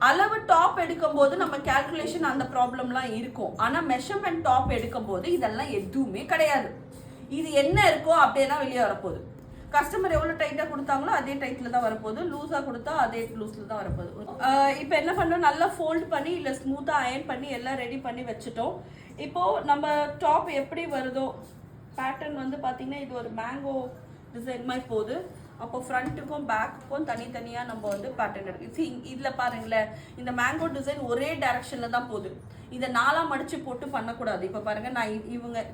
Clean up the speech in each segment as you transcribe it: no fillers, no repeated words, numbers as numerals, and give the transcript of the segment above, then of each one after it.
அளவு டாப் எடுக்கும்போது நம்ம கால்குலேஷன் அந்த ப்ராப்ளம்லாம் இருக்கும். ஆனால் மெஷர்மெண்ட் டாப் எடுக்கும்போது இதெல்லாம் எதுவுமே கிடையாது. இது என்ன இருக்கோ அப்படியே தான் வெளியே வரப்போகுது. கஸ்டமர் எவ்வளோ டைட்டாக கொடுத்தாங்களோ அதே டைட்டில் தான் வரப்போகுது. லூஸாக கொடுத்தா அதே லூஸில் தான் வரப்போகுது. இப்போ என்ன பண்ணுறோம், நல்லா ஃபோல்ட் பண்ணி இல்லை ஸ்மூத்தாக அயர்ன் பண்ணி எல்லாம் ரெடி பண்ணி வச்சுட்டோம். இப்போது நம்ம டாப் எப்படி வருதோ பேட்டர்ன் வந்து பார்த்திங்கன்னா இது ஒரு மேங்கோ டிசைன் மாதிரி போகுது. அப்போ ஃப்ரண்ட்டுக்கும் பேக்குக்கும் தனித்தனியாக நம்ம வந்து பேட்டர்ன் எடுக்கு. இதில் பாருங்களேன், இந்த மேங்கோ டிசைன் ஒரே டைரக்ஷனில் தான் போகுது. இதை நாளாக மடித்து போட்டு பண்ணக்கூடாது. இப்போ பாருங்கள்,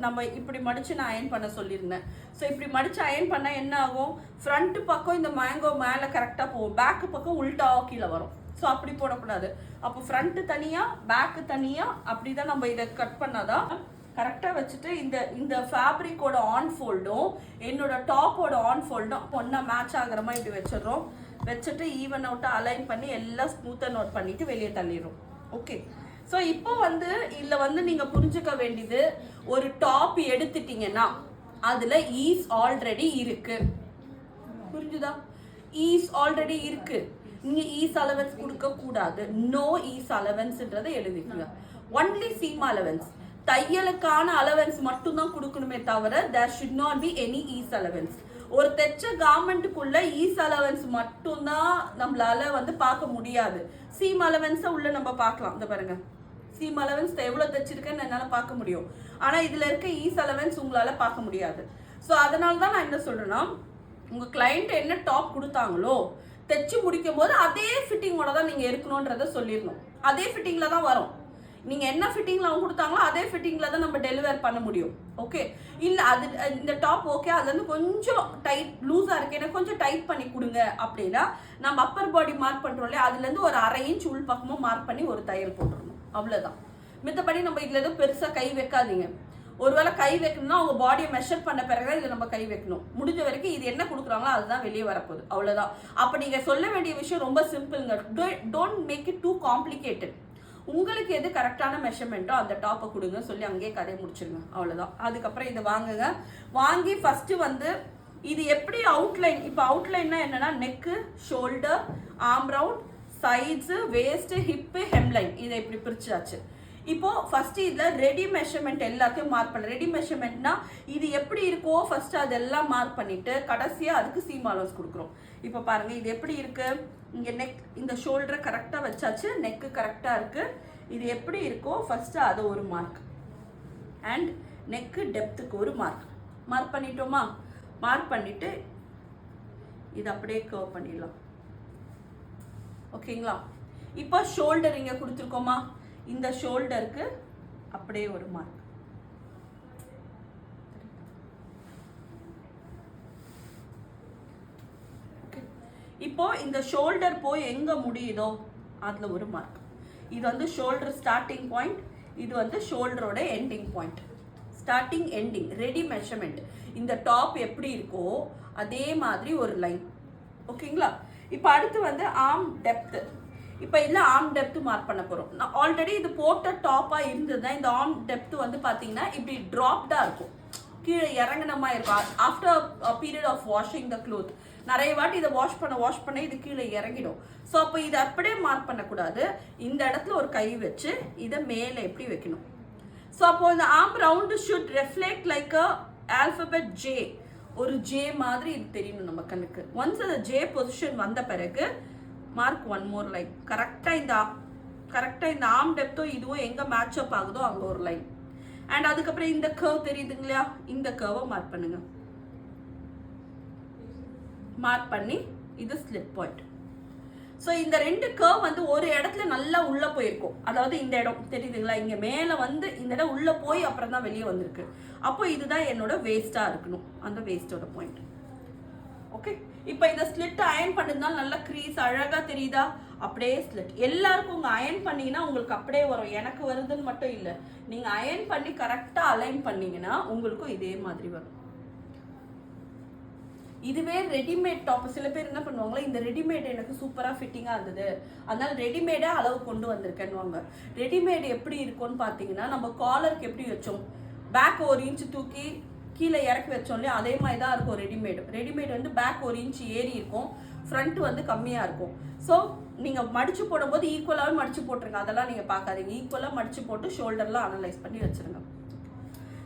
நம்ம இப்படி மடித்து நான் அயர்ன் பண்ண சொல்லியிருந்தேன். ஸோ இப்படி மடித்து அயர்ன் பண்ணால் என்ன ஆகும், ஃப்ரண்ட்டு பக்கம் இந்த மேங்கோ மேலே கரெக்டாக போகும், பேக்கு பக்கம் உள்டாக கீழே வரும். ஸோ அப்படி போடக்கூடாது. அப்போ ஃப்ரண்ட்டு தனியாக பேக்கு தனியாக அப்படி தான் நம்ம இதை கட் பண்ணாதான் கரெக்டாக வச்சுட்டு இந்த ஃபேப்ரிக்கோட ஆன் ஃபோல்டும் என்னோட டாப்போட ஆன் ஃபோல்டும் ஒன்றா மேட்ச் ஆகிற மாதிரி இப்படி வச்சிடறோம். வச்சுட்டு ஈவன் அவுட்டாக அலைன் பண்ணி எல்லாம் ஸ்மூத்தாக நோட் பண்ணிவிட்டு வெளியே தள்ளிடுறோம். ஓகே, ஸோ இப்போ வந்து இதில் வந்து நீங்கள் புரிஞ்சுக்க வேண்டியது, ஒரு டாப் எடுத்துட்டிங்கன்னா அதில் ஈஸ் ஆல்ரெடி இருக்கு. புரிஞ்சுதா? ஈஸ் ஆல்ரெடி இருக்கு. நீங்கள் ஈஸ் அலவன்ஸ் கொடுக்கக்கூடாது. நோ ஈஸ் அலவன்ஸ்ன்றதை எழுதிக்கோங்க. ஒன்லி சீம் அலவன்ஸ், தையலுக்கான அலவன்ஸ் மட்டும்தான் கொடுக்கணுமே தவிர there should not be any is allowance. ஒரு தைச்ச கார்மெண்ட்டுக்குள்ள ஈஸ் அலவன்ஸ் மட்டும்தான் நம்மளால வந்து பார்க்க முடியாது. சீம் அலவன்ஸை உள்ள நம்ம பார்க்கலாம். இந்த பாருங்க, சீம் அலவன்ஸ் எவ்வளோ தைச்சிருக்கேன்னு என்னால் பார்க்க முடியும். ஆனால் இதில் இருக்க ஈஸ் அலவன்ஸ் உங்களால் பார்க்க முடியாது. ஸோ அதனால தான் நான் என்ன சொல்கிறேன்னா, உங்கள் கிளைண்ட் என்ன டாப் கொடுத்தாங்களோ தைச்சு முடிக்கும் போது அதே ஃபிட்டிங்கோட தான் நீங்கள் இருக்கணுன்றதை சொல்லிடணும். அதே ஃபிட்டிங்கில் தான் வரும். நீங்கள் என்ன ஃபிட்டிங்கில் அவங்க கொடுத்தாங்களோ அதே ஃபிட்டிங்கில் தான் நம்ம டெலிவர் பண்ண முடியும். ஓகே, இல்லை அது இந்த டாப் ஓகே அது வந்து கொஞ்சம் டைட் லூஸாக இருக்கு, எனக்கு கொஞ்சம் டைட் பண்ணி கொடுங்க அப்படின்னா நம்ம அப்பர் பாடி மார்க் பண்ணுறோம் இல்லையா, அதுலேருந்து ஒரு 1/2 இன்ச் உள் பக்கமாக மார்க் பண்ணி ஒரு தையல் போட்டுடணும். அவ்வளோதான். மித்தபடி நம்ம இதில் எதுவும் பெருசாக கை வைக்காதீங்க. ஒருவேளை கை வைக்கணும்னா அவங்க பாடியை மெஷர் பண்ண பிறகு இதில் நம்ம கை வைக்கணும். முடிஞ்ச வரைக்கும் இது என்ன கொடுக்குறாங்களோ அதுதான் வெளியே வரப்போகுது. அவ்வளோதான். அப்போ நீங்கள் சொல்ல வேண்டிய விஷயம் ரொம்ப சிம்பிளுங்க. Don't make it too complicated. உங்களுக்கு எது கரெக்டான மெஷர்மெண்ட்டோ அந்த டாப்பை கொடுங்க சொல்லி அங்கேயே கதையை முடிச்சிருங்க. அவ்வளோதான். அதுக்கப்புறம் இதை வாங்குங்க. வாங்கி ஃபஸ்ட்டு வந்து இது எப்படி அவுட்லைன், இப்போ அவுட்லைன்னா என்னென்னா neck, shoulder, arm round, சைட்ஸு, waste, hip, hemline, இதை இப்படி பிரிச்சாச்சு. இப்போது ஃபஸ்ட்டு இதில் ரெடி மெஷர்மெண்ட் எல்லாத்தையும் மார்க் பண்ண. ரெடி மெஷர்மெண்ட்னா இது எப்படி இருக்கோ ஃபஸ்ட்டு அதெல்லாம் மார்க் பண்ணிவிட்டு கடைசியாக அதுக்கு சீம் அலவன்ஸ் கொடுக்குறோம். இப்போ பாருங்கள் இது எப்படி இருக்குது, இங்கே நெக் இந்த ஷோல்டரை கரெக்டாக வச்சாச்சு, நெக்கு கரெக்டாக இருக்குது. இது எப்படி இருக்கோ ஃபஸ்ட்டு அது ஒரு மார்க், அண்ட் நெக்கு டெப்த்துக்கு ஒரு மார்க் பண்ணிட்டோமா. மார்க் பண்ணிவிட்டு இது அப்படியே கர்வ் பண்ணிடலாம். ஓகேங்களா? இப்போ ஷோல்டர் இங்கே கொடுத்துருக்கோமா, இந்த ஷோல்டருக்கு அப்படியே ஒரு மார்க். இப்போ இந்த ஷோல்டர் போய் எங்க முடியுதோ அதுல ஒரு மார்க். இது வந்து ஷோல்டர் ஸ்டார்டிங் பாயிண்ட், இது வந்து ஷோல்டரோட ending point. Starting ending ready measurement. இந்த டாப் எப்படி இருக்கோ அதே மாதிரி ஒரு லைன். ஓகேங்களா? இப்போ அடுத்து வந்து ஆர்ம் டெப்த். இப்போ இதில் ஆர்ம் டெப்த் மார்க் பண்ண போகிறோம். நான் ஆல்ரெடி இது போட்ட டாப்பாக இருந்தது தான். இந்த ஆர்ம் டெப்த் வந்து பார்த்தீங்கன்னா இப்படி ட்ராப்டாக இருக்கும், கீழே இறங்கினமா இருக்கும். After period of washing the cloth நிறைய வாட்டி இதை வாஷ் பண்ண இது கீழே இறங்கிடும். ஸோ அப்போ இதை அப்படியே மார்க் பண்ணக்கூடாது. இந்த இடத்துல ஒரு கை வச்சு இதை மேலே எப்படி வைக்கணும். ஸோ அப்போ இந்த arm round should reflect like a alphabet J. ஒரு ஜே மாதிரி இது தெரியணும் நம்ம கண்ணுக்கு. ஒன்ஸ் அந்த ஜே பொசிஷன் வந்த பிறகு மார்க் ஒன் மோர் லைன். கரெக்டாக இந்த ஆர்ம் டெப்த்தோ இதுவும் எங்கே மேட்ச் அப் ஆகுதோ அங்கே ஒரு லைன். அண்ட் அதுக்கப்புறம் இந்த கர்வ் தெரியுதுங்க இல்லையா, இந்த கர்வை மார்க் பண்ணுங்க. மார்க் பண்ணி இது ஸ்லிப் பாயிண்ட். ஸோ இந்த ரெண்டு கர்வ் வந்து ஒரு இடத்துல நல்லா உள்ளே போயிருக்கும். அதாவது இந்த இடம் தெரியுதுங்களா, இங்கே மேலே வந்து இந்த இடம் உள்ளே போய் அப்புறம் தான் வெளியே வந்திருக்கு. அப்போ இதுதான் என்னோட வேஸ்ட்டாக இருக்கணும், அந்த வேஸ்டோட பாயிண்ட். ஓகே, இப்போ இந்த ஸ்லிட் அயன் பண்ணிருந்தாலும் நல்லா க்ரீஸ் அழகாக தெரியுதா, அப்படியே ஸ்லிட். எல்லாருக்கும் உங்கள் அயன் பண்ணிங்கன்னா உங்களுக்கு அப்படியே வரும். எனக்கு வருதுன்னு மட்டும் இல்லை, நீங்கள் அயன் பண்ணி கரெக்டாக அலைன் பண்ணிங்கன்னா உங்களுக்கும் இதே மாதிரி வரும். இதுவே ரெடிமேட் டாப். சில பேர் என்ன பண்ணுவாங்களா, இந்த ரெடிமேட் எனக்கு சூப்பராக ஃபிட்டிங்காக இருந்தது அதனால ரெடிமேடாக அளவு கொண்டு வந்திருக்கேன்னுவாங்க. ரெடிமேட் எப்படி இருக்கும்னு பார்த்தீங்கன்னா, நம்ம காலருக்கு எப்படி வச்சோம், பேக் 1 இன்ச் தூக்கி கீழே இறக்கி வச்சோம் இல்லையா, அதே மாதிரி தான் இருக்கும் ரெடிமேடு. ரெடிமேட் வந்து பேக் 1 இன்ச் ஏறி இருக்கும், ஃப்ரண்ட் வந்து கம்மியாக இருக்கும். ஸோ நீங்கள் மடித்து போடும்போது ஈக்குவலாகவே மடித்து போட்டுருங்க, அதெல்லாம் நீங்கள் பார்க்காதீங்க. ஈக்குவலாக மடித்து போட்டு ஷோல்டர்லாம் அனலைஸ் பண்ணி வச்சுருங்க.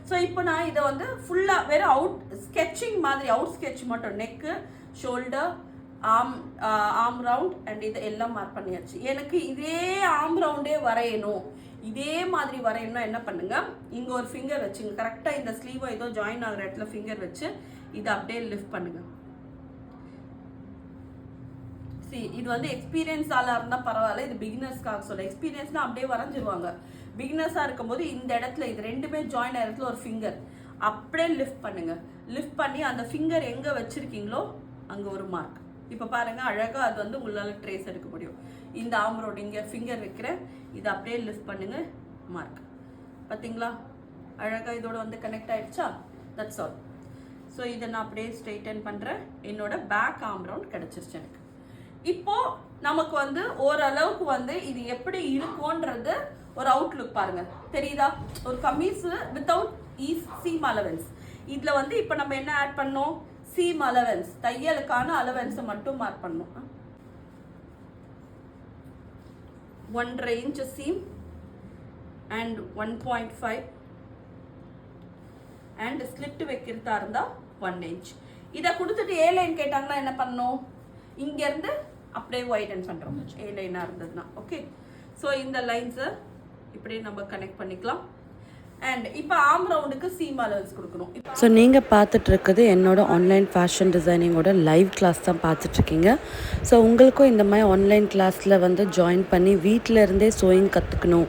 ஸோ இப்போ நான் இதை வந்து ஃபுல்லாக வேறு அவுட் ஸ்கெட்சிங் மாதிரி, அவுட் ஸ்கெட்ச் மட்டும், neck, shoulder, arm round and இது எல்லாம் மார்க் பண்ணியாச்சு. எனக்கு இதே ஆர்ம் ரவுண்டே வரையணும், இதே மாதிரி வரையணும்னா என்ன பண்ணுங்க, இங்கே ஒரு ஃபிங்கர் வச்சுங்க, கரெக்டாக இந்த ஸ்லீவை ஏதோ ஜாயின் ஆகிற இடத்துல ஃபிங்கர் வச்சு இதை அப்படியே லிஃப்ட் பண்ணுங்க. இது வந்து எக்ஸ்பீரியன்ஸ் ஆளாக இருந்தால் பரவாயில்ல, இது பிகினர்ஸ்க்காக சொல்ல. எக்ஸ்பீரியன்ஸ்னால் அப்படியே வரைஞ்சிருவாங்க. பிகினர்ஸாக இருக்கும்போது இந்த இடத்துல இது ரெண்டுமே ஜாயின் ஆகிற இடத்துல ஒரு ஃபிங்கர் அப்படியே லிஃப்ட் பண்ணுங்க. லிஃப்ட் பண்ணி அந்த ஃபிங்கர் எங்கே வச்சுருக்கீங்களோ அங்கே ஒரு மார்க். இப்போ பாருங்கள், அழகாக அது வந்து உங்களால் ட்ரேஸ் எடுக்க முடியும். இந்த ஆம்ரோட இங்கே ஃபிங்கர் வைக்கிறேன், இதை அப்படியே லிஃப்ட் பண்ணுங்க, மார்க். பார்த்தீங்களா, அழகாக இதோட வந்து கனெக்ட் ஆகிடுச்சா? That's all. ஸோ இதை நான் அப்படியே ஸ்ட்ரெயிட்டன் பண்ணுறேன். என்னோட பேக் ஆர்ம் ரவுண்ட் கிடச்சிருச்சு எனக்கு. இப்போது நமக்கு வந்து ஓரளவுக்கு வந்து இது எப்படி இருக்கும்ன்றது ஒரு அவுட்லுக் பாருங்க, தெரியுதா? ஒரு கமீஸ் வித்தவுட் சீம் அலவன்ஸ். இதில் வந்து இப்போ நம்ம என்ன ஆட் பண்ணோம், சீம் அலவன்ஸ், தையலுக்கான அலவன்ஸை மட்டும் மார்க் பண்ணோம். 1.5 inch seam and 1.5 and slit வைக்கிறதா இருந்தால் 1 inch. இதை கொடுத்துட்டு ஏ லைன் கேட்டாங்கன்னா என்ன பண்ணணும், இங்கேருந்து அப்படியே வைடன் பண்ணுறோம் ஏ லைனாக இருந்ததுன்னா. ஓகே, ஸோ இந்த லைன்ஸை இப்படியே நம்ம கனெக்ட் பண்ணிக்கலாம். அண்ட் இப்போ ஆர்ம் ரவுண்டுக்கு சீம் அலவன்ஸ் கொடுக்கணும். ஸோ நீங்கள் பார்த்துட்ருக்குது என்னோட ஆன்லைன் ஃபேஷன் டிசைனிங்கோட லைவ் கிளாஸ் தான் பார்த்துட்ருக்கீங்க. ஸோ உங்களுக்கும் இந்த மாதிரி ஆன்லைன் கிளாஸில் வந்து ஜாயின் பண்ணி வீட்டில் இருந்தே சோயிங் கற்றுக்கணும்,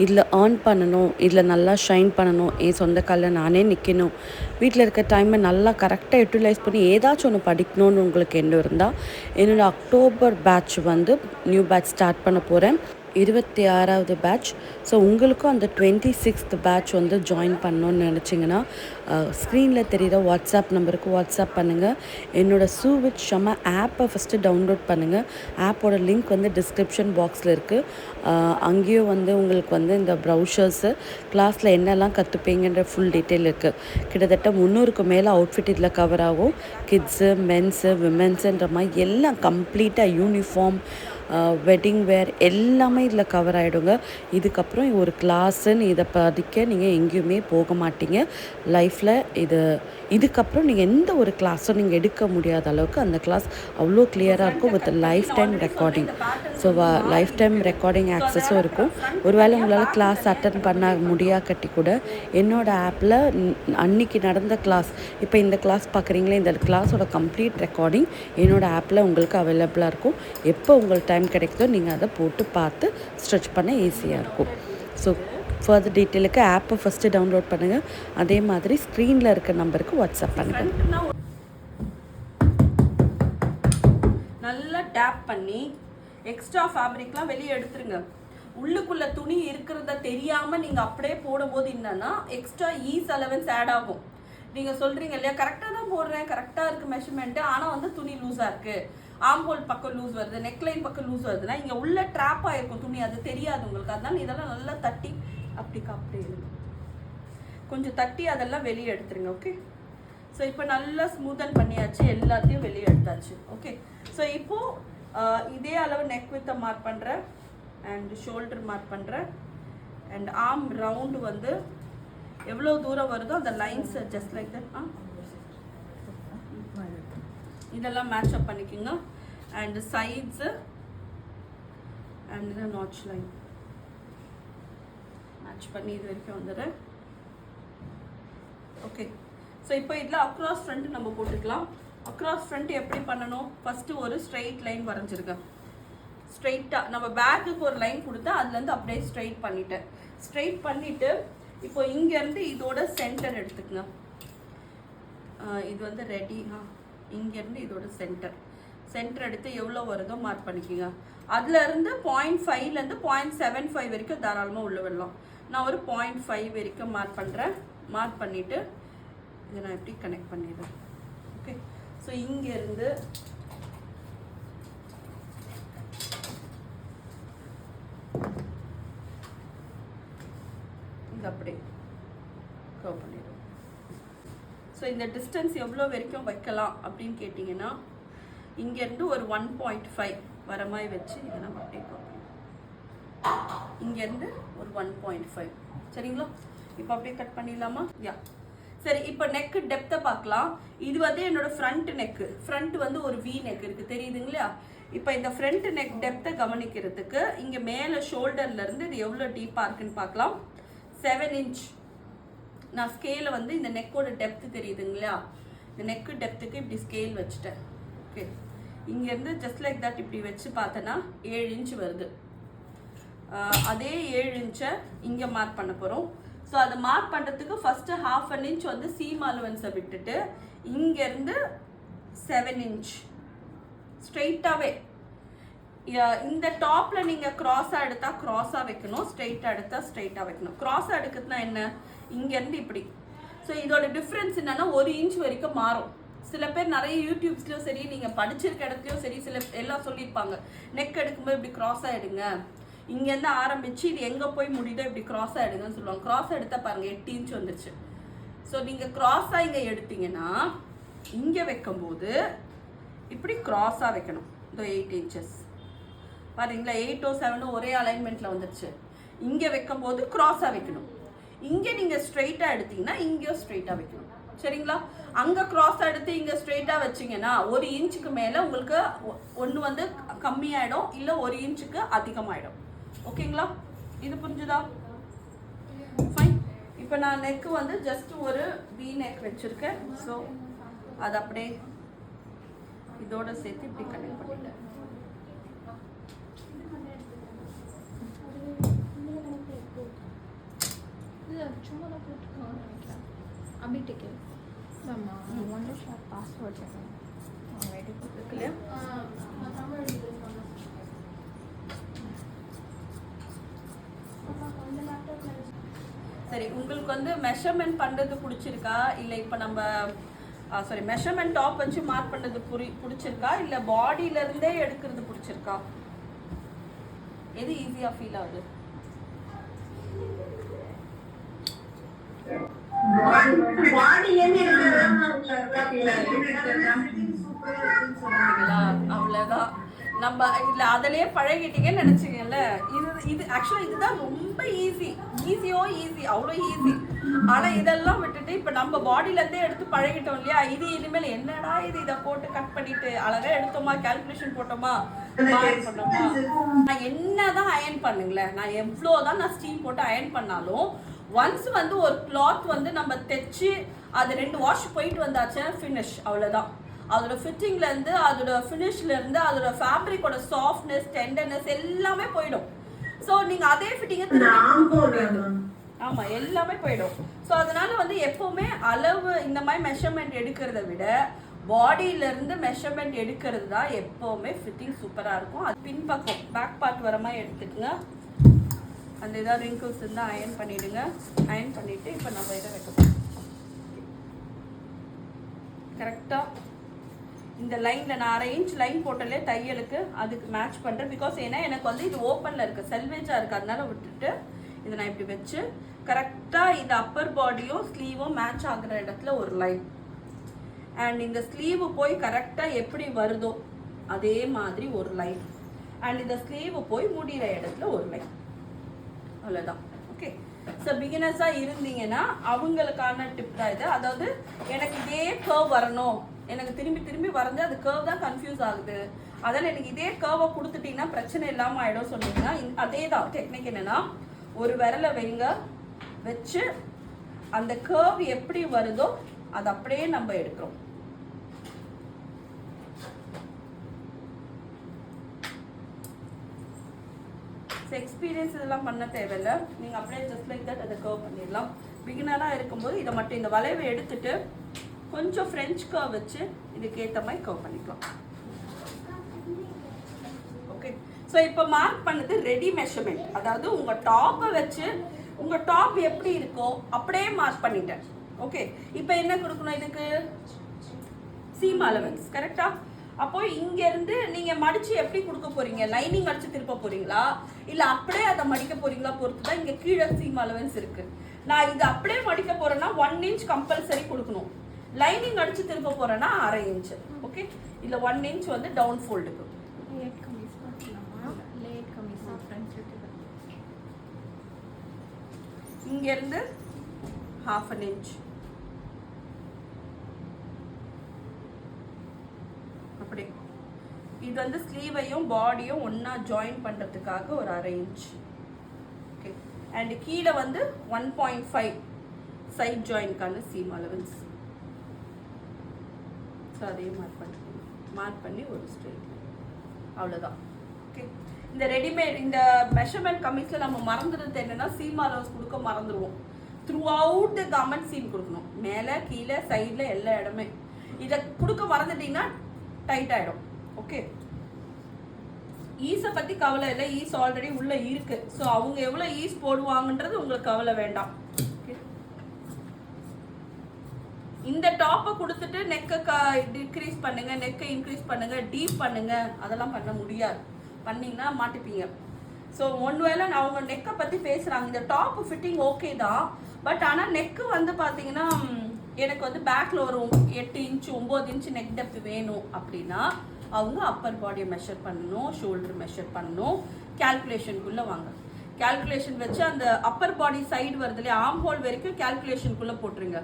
இதில் ஏர்ன் பண்ணணும், இதில் நல்லா ஷைன் பண்ணணும், என் சொந்த காலில் நானே நிற்கணும், வீட்டில் இருக்க டைமை நல்லா கரெக்டாக யூட்டிலைஸ் பண்ணி ஏதாச்சும் ஒன்று படிக்கணும்னு உங்களுக்கு என்ன இருந்தால், என்னோடய அக்டோபர் பேட்ச் வந்து நியூ பேட்ச் ஸ்டார்ட் பண்ண போகிறேன், 26வது பேட்ச். ஸோ உங்களுக்கும் அந்த 26th பேட்ச் வந்து ஜாயின் பண்ணணுன்னு நினச்சிங்கன்னா ஸ்க்ரீனில் தெரிகிற வாட்ஸ்அப் நம்பருக்கு வாட்ஸ்அப் பண்ணுங்கள். என்னோடய சூவித் ஷமா ஆப்பை ஃபஸ்ட்டு டவுன்லோட் பண்ணுங்கள். ஆப்போட லிங்க் வந்து டிஸ்கிரிப்ஷன் பாக்ஸில் இருக்குது. அங்கேயும் வந்து உங்களுக்கு வந்து இந்த ப்ரௌசர்ஸு கிளாஸில் என்னெல்லாம் கற்றுப்பீங்கன்ற ஃபுல் டீட்டெயில் இருக்குது. கிட்டத்தட்ட 300க்கு மேலே அவுட்ஃபிட் இதில் கவர் ஆகும். கிட்ஸு, மென்ஸு, விமென்ஸுன்ற மாதிரி எல்லாம் கம்ப்ளீட்டாக யூனிஃபார்ம், வெட்டிங் வேர் எல்லாமே இதில் கவர் ஆகிடுங்க. இதுக்கப்புறம் ஒரு கிளாஸுன்னு இதை படிக்க நீங்கள் எங்கேயுமே போக மாட்டீங்க லைஃப்பில். இதுக்கப்புறம் நீங்கள் எந்த ஒரு கிளாஸும் நீங்கள் எடுக்க முடியாத அளவுக்கு அந்த கிளாஸ் அவ்வளோ கிளியராக இருக்கும் with lifetime recording. So lifetime recording ஆக்சஸும் இருக்கும். ஒருவேளை உங்களால் கிளாஸ் அட்டன் பண்ண முடியாக்கட்டி கூட என்னோடய ஆப்பில் அன்றைக்கி நடந்த கிளாஸ், இப்போ இந்த கிளாஸ் பார்க்குறீங்களே, இந்த கிளாஸோட கம்ப்ளீட் ரெக்கார்டிங் என்னோடய ஆப்பில் உங்களுக்கு அவைலபிளாக இருக்கும். எப்போ உங்களுக்கு டைம் கிடைக்குதோ நீங்கள் அதை போட்டு பார்த்து ஸ்ட்ரெச் பண்ண ஈஸியாக இருக்கும். ஸோ ஃபர்தர் டீட்டெயிலுக்கு ஆப்பை ஃபஸ்ட்டு டவுன்லோட் பண்ணுங்கள். அதே மாதிரி ஸ்க்ரீனில் இருக்க நம்பருக்கு வாட்ஸ்அப் பண்ணுங்கள். நல்லா டேப் பண்ணி எக்ஸ்ட்ரா ஃபேப்ரிக்லாம் வெளியே எடுத்துருங்க. உள்ளுக்குள்ளே துணி இருக்கிறத தெரியாமல் நீங்கள் அப்படியே போடும்போது என்னன்னா எக்ஸ்ட்ரா ஈஸ் அலவன்ஸ் ஆட் ஆகும். நீங்கள் சொல்கிறீங்க இல்லையா, கரெக்டாக தான் போடுறேன், கரெக்டாக இருக்குது மெஷர்மெண்ட்டு, ஆனால் வந்து துணி லூஸாக இருக்குது, ஆம்போல் பக்கம் லூஸ் வருது, நெக்லைன் பக்கம் லூஸ் வருதுன்னா இங்கே உள்ள ட்ராப் ஆகிருக்கும் துணி, அது தெரியாது உங்களுக்கு. அதனால இதெல்லாம் நல்லா தட்டி அப்படியே கொஞ்சம் தட்டி அதெல்லாம் வெளியே எடுத்துருங்க. ஓகே, ஸோ இப்போ நல்லா ஸ்மூத்தன் பண்ணியாச்சு, எல்லாத்தையும் வெளியே எடுத்தாச்சு. ஓகே, ஸோ இப்போது இதே அளவு நெக் வித்தை மார்க் பண்ணுறேன் அண்ட் ஷோல்டர் மார்க் பண்ணுறேன் அண்ட் ஆர்ம் ரவுண்டு வந்து எவ்வளோ தூரம் வருதோ அந்த லைன்ஸ் ஜஸ்ட் லைக் தட் இதெல்லாம் மேட்ச் அப் பண்ணிக்கோங்க. And சைட்ஸு and notch line match பண்ணி இது வரைக்கும் வந்துடுறேன். ஓகே, ஸோ இப்போ இதில் அக்ராஸ் ஃப்ரண்ட் நம்ம போட்டுக்கலாம். அக்ராஸ் ஃப்ரண்ட் எப்படி பண்ணணும், ஃபஸ்ட்டு ஒரு ஸ்ட்ரெயிட் லைன் வரைஞ்சிருக்கேன். ஸ்ட்ரெயிட்டாக நம்ம பேக்குக்கு ஒரு லைன் கொடுத்தா அதுலேருந்து அப்படியே ஸ்ட்ரெயிட் பண்ணிட்டேன். ஸ்ட்ரெயிட் பண்ணிவிட்டு இப்போ இங்கேருந்து இதோட சென்டர் எடுத்துக்கங்க. இது வந்து ரெடி. இங்கேருந்து இதோட சென்டர் எடுத்து எவ்வளோ வருதோ மார்க் பண்ணிக்கோங்க. அதுலேருந்து 0.5லேருந்து 0.75 வரைக்கும் தாராளமாக உள்ள விடலாம். நான் ஒரு 0.5 வரைக்கும் மார்க் பண்ணுறேன். மார்க் பண்ணிவிட்டு இதை நான் எப்படி கனெக்ட் பண்ணிடுறேன். ஓகே, ஸோ இங்கேருந்து இது அப்படியே கர்வ் பண்ணிடுறேன். இந்த டிஸ்டன்ஸ் எவ்வளோ வரைக்கும் வைக்கலாம் அப்படின்னு கேட்டிங்கன்னா இங்கேருந்து ஒரு 1.5 வர மாதிரி வச்சு இதை நம்ம அப்படியே பார்ப்போம். இங்கேருந்து ஒரு 1.5 சரிங்களா? இப்போ அப்படியே கட் பண்ணிடலாமா? யா சரி. இப்போ நெக்கு டெப்த்தை பார்க்கலாம். இது வந்து என்னோட ஃப்ரண்ட் நெக்கு. ஃப்ரண்ட் வந்து ஒரு வி நெக் இருக்குது தெரியுதுங்களா? இப்போ இந்த ஃப்ரண்ட் நெக் டெப்த்தை கவனிக்கிறதுக்கு இங்கே மேலே ஷோல்டர்லேருந்து இது எவ்வளோ டீப்பாக இருக்குன்னு பார்க்கலாம். 7 இன்ச். நான் ஸ்கேலை வந்து இந்த நெக்கோட டெப்த்து தெரியுதுங்களா? இந்த நெக்கு டெப்த்துக்கு இப்படி ஸ்கேல் வச்சுட்டேன். ஓகே, இங்கேருந்து ஜஸ்ட் லைக் தட் இப்படி வச்சு பார்த்தோன்னா 7 இன்ச் வருது. அதே 7 இன்ச்சை இங்கே மார்க் பண்ண போகிறோம். ஸோ அதை மார்க் பண்ணுறதுக்கு ஃபஸ்ட்டு 1/2 இன்ச் வந்து சீம் அலவன்ஸை விட்டுட்டு இங்கேருந்து 7 இன்ச் ஸ்ட்ரெயிட்டாகவே இந்த டாப்பில் நீங்கள் க்ராஸாக எடுத்தால் க்ராஸாக வைக்கணும், ஸ்ட்ரெயிட்டாக எடுத்தால் ஸ்ட்ரெயிட்டாக வைக்கணும். க்ராஸாக எடுக்கிறதுனா என்ன? இங்கேருந்து இப்படி. ஸோ இதோட டிஃப்ரென்ஸ் என்னென்னா 1 இன்ச் வரைக்கும் மாறும். சில பேர் நிறைய யூடியூப்ஸ்லையும் சரி, நீங்கள் படிச்சிருக்க இடத்துலையும் சரி, சில எல்லாம் சொல்லியிருப்பாங்க நெக் எடுக்கும்போது இப்படி க்ராஸாக எடுங்க, இங்கேருந்து ஆரம்பித்து இது எங்கே போய் முடியுதோ இப்படி க்ராஸாக எடுங்கன்னு சொல்லுவாங்க. க்ராஸாக எடுத்தால் பாருங்கள் 8 இன்ச் வந்துருச்சு. ஸோ நீங்கள் க்ராஸாக இங்கே எடுத்தீங்கன்னா இங்கே வைக்கும்போது இப்படி க்ராஸாக வைக்கணும். இந்த 8 இன்ச்சஸ் பாருங்களா, 8ஓ 7ஓ ஒரே அலைன்மெண்ட்டில் வந்துருச்சு. இங்கே வைக்கும்போது க்ராஸாக வைக்கணும். இங்கே நீங்கள் ஸ்ட்ரெயிட்டாக எடுத்தீங்கன்னா இங்கேயும் ஸ்ட்ரெயிட்டாக வைக்கணும். சரிங்களா? அங்கே க்ராஸாக எடுத்து இங்கே ஸ்ட்ரெயிட்டாக வச்சிங்கன்னா 1 இன்ச்சுக்கு மேலே உங்களுக்கு ஒன்று வந்து கம்மியாயிடும், இல்லை 1 இன்ச்சுக்கு அதிகமாகிடும். ஓகேங்களா? இது புரிஞ்சுதா? ஃபைன். இப்போ நான் நெக்கு வந்து ஜஸ்ட் ஒரு வி நெக் வச்சுருக்கேன். ஸோ அது அப்படியே இதோட சேர்த்து இப்படி கனெக்ட் பண்ணிட்டேன். சும்மா தான் போட்டுருக்கோம் நினைக்கிறேன். அப்படி டிக்கெட் ஒன்று ஷார்ட் பாஸ்வேர்ட் வெயிட் இருக்குல்லையா? சரி, உங்களுக்கு வந்து மெஷர்மெண்ட் பண்ணுறது பிடிச்சிருக்கா, இல்லை இப்போ நம்ம மெஷர்மெண்ட் டாப் வச்சு மார்க் பண்ணுறது பிடிச்சிருக்கா, இல்லை பாடியிலேருந்தே எடுக்கிறது பிடிச்சிருக்கா? எது ஈஸியாக ஃபீல் ஆகுது? அவ்வளவுதான். நம்ம இல்ல அதிலே பழகிட்டீங்கன்னு நினைச்சீங்கல்ல. இது ஆக்சுவலா இதுதான் ரொம்ப ஈஸி. அவ்வளோ ஈஸி. ஆனா இதெல்லாம் விட்டுட்டு இப்ப நம்ம பாடியில இருந்தே எடுத்து பழகிட்டோம் இல்லையா? இது இனிமேல் என்னடா இது, இதை போட்டு கட் பண்ணிட்டு அழகா எடுத்தோமா, கால்குலேஷன் போட்டோமா, மார்க் பண்ணோமா. நான் என்னதான் அயன் பண்ணுங்களேன், நான் எவ்வளோதான் நான் ஸ்டீம் போட்டு அயன் பண்ணாலும் ஒன்ஸ் வந்து ஒரு கிளாத் வந்து நம்ம தைச்சு அது 2 வாஷ் போயிட்டு வந்தாச்சுன்னா ஃபினிஷ். அவ்வளோதான். அதோட ஃபிட்டிங்லேருந்து, அதோட ஃபினிஷ்லேருந்து, அதோட ஃபேப்ரிக்கோட சாஃப்ட்னஸ், டெண்டர்னஸ் எல்லாமே போயிடும். ஸோ நீங்கள் அதே ஃபிட்டிங்கை திரும்ப ஆமாம், எல்லாமே போயிடும். ஸோ அதனால வந்து எப்போவுமே அளவு இந்த மாதிரி மெஷர்மெண்ட் எடுக்கிறத விட பாடியிலேருந்து மெஷர்மெண்ட் எடுக்கிறது தான் எப்போவுமே ஃபிட்டிங் சூப்பராக இருக்கும். அது பின்பக்கம் பேக் பார்ட் வர மாதிரி எடுத்துக்கோங்க. அந்த ஏதாவது ரிங்கிள்ஸ் இருந்தால் அயன் பண்ணிவிடுங்க. அயன் பண்ணிவிட்டு இப்போ நம்ம இதை வைக்கணும். கரெக்டாக இந்த லைனில் நான் 1/2 இன்ச் லைன் போட்டாலே தையலுக்கு அதுக்கு மேட்ச் பண்ணுறேன். பிகாஸ் ஏன்னா எனக்கு வந்து இது ஓப்பனில் இருக்குது, செல்வேஜாக இருக்குது. அதனால விட்டுட்டு இதை நான் இப்படி வச்சு கரெக்டாக இது அப்பர் பாடியும் ஸ்லீவும் மேட்ச் ஆகுற இடத்துல ஒரு லைன். அண்ட் இந்த ஸ்லீவு போய் கரெக்டாக எப்படி வருதோ அதே மாதிரி ஒரு லைன். அண்ட் இந்த ஸ்லீவு போய் முடிகிற இடத்துல ஒரு லைன். அவ்வளோதான். ஓகே. ஸோ பிகினர்ஸாக இருந்தீங்கன்னா அவங்களுக்கான டிப் தான் இது. அதாவது எனக்கு இதே கர்வ் வரணும், எனக்கு திரும்பி திரும்பி வரைஞ்சு அது கர்வ் தான் கன்ஃபியூஸ் ஆகுது, அதனால் எனக்கு இதே கர்வை கொடுத்துட்டிங்கன்னா பிரச்சனை இல்லாமல் ஆகிடும் சொன்னீங்கன்னா அதே தான் டெக்னிக். என்னென்னா ஒரு விரலை வைங்க, வச்சு அந்த கர்வ் எப்படி வருதோ அது அப்படியே நம்ம எடுக்கிறோம். எக்ஸ்பீரியன்ஸ் இதெல்லாம் பண்ண தேவையில்லை. நீங்கள் அப்படியே ஜஸ்ட் லைக் தட் அதை கர்வ் பண்ணிடலாம். பிகினராக இருக்கும்போது இதை மட்டும் இந்த வளைவை எடுத்துட்டு கொஞ்சம் ஃப்ரெஞ்ச் கர்வ் வச்சு இதுக்கேற்ற மாதிரி கர்வ் பண்ணிக்கலாம். ஓகே. ஸோ இப்போ மார்க் பண்ணது ரெடி மெஷர்மெண்ட். அதாவது உங்கள் டாப்பை வச்சு உங்கள் டாப் எப்படி இருக்கோ அப்படியே மார்க் பண்ணிட்டேன். ஓகே. இப்போ என்ன கொடுக்கணும் இதுக்கு? Seam allowance. கரெக்டாக? அப்போ இங்கேருந்து நீங்கள் மடித்து எப்படி கொடுக்க போகிறீங்க? லைனிங் அடித்து திருப்ப போகிறீங்களா, இல்லை அப்படியே அதை மடிக்க போகிறீங்களா பொறுத்து தான் இங்கே கீழே சீம் அலவன்ஸ் இருக்குது. நான் இது அப்படியே மடிக்க போகிறேன்னா 1 இன்ச் கம்பல்சரி கொடுக்கணும். லைனிங் அடிச்சு திருப்ப போறேன்னா 1/2 இன்ச். ஓகே, இல்ல 1 இன்ச் வந்து டவுன் ஃபோல்டுக்கு. லேட் கமிஸ் பார்க்கலாமா? லேட் கமிஸா ஃப்ரண்ட் செட்டுக்கு? இங்க இருந்து 1/2 இன்ச் அப்படி. இது வந்து ஸ்லீவையும் பாடியும் ஒன்னா ஜாயின் பண்றதுக்காக ஒரு 1/2 இன்ச். ஓகே, அண்ட் கீழே வந்து 1.5 சைட் ஜாயின்கான சீம் அலவன்ஸ். ஸோ அதையும் மார்க் பண்ணி ஒரு ஸ்ட்ரெயிட். அவ்வளோதான். ஓகே, இந்த ரெடிமேட் இந்த மெஷர்மெண்ட் கமிஸில் நம்ம மறந்துடுறது என்னன்னா சீம் அலவன்ஸ் கொடுக்க மறந்துடுவோம். Throughout the garment seam கொடுக்கணும், மேலே கீழே சைடில் எல்லா இடமே. இதை கொடுக்க மறந்துட்டீங்கன்னா டைட் ஆகிடும். ஓகே, ஈஸை பற்றி கவலை இல்லை, ஈஸ் ஆல்ரெடி உள்ளே இருக்கு. ஸோ அவங்க எவ்வளோ ஈஸ் போடுவாங்கன்றது உங்களுக்கு கவலை வேண்டாம். இந்த டாப்பை கொடுத்துட்டு நெக்கை டிக்ரீஸ் பண்ணுங்க, நெக்கை இன்க்ரீஸ் பண்ணுங்க, டீப் பண்ணுங்க, அதெல்லாம் பண்ண முடியாது. பண்ணீங்கன்னா மாட்டிப்பீங்க. ஸோ ஒருவேளை நான் அவங்க நெக்கை பற்றி பேசுகிறாங்க. இந்த டாப் ஃபிட்டிங் ஓகே தான், பட் ஆனால் நெக்கு வந்து பார்த்தீங்கன்னா எனக்கு வந்து பேக்கில் ஒரு 8 இன்ச் 9 இன்ச் நெக் டெப்த் வேணும் அப்படின்னா அவங்க அப்பர் பாடியை மெஷர் பண்ணணும், ஷோல்டர் மெஷர் பண்ணணும். கேல்குலேஷனுக்குள்ளே வாங்க. கேல்குலேஷன் வச்சு அந்த அப்பர் பாடி சைடு வருது இல்லையா, ஆர்ம் ஹோல் வரைக்கும் கேல்குலேஷனுக்குள்ளே போட்டுருங்க.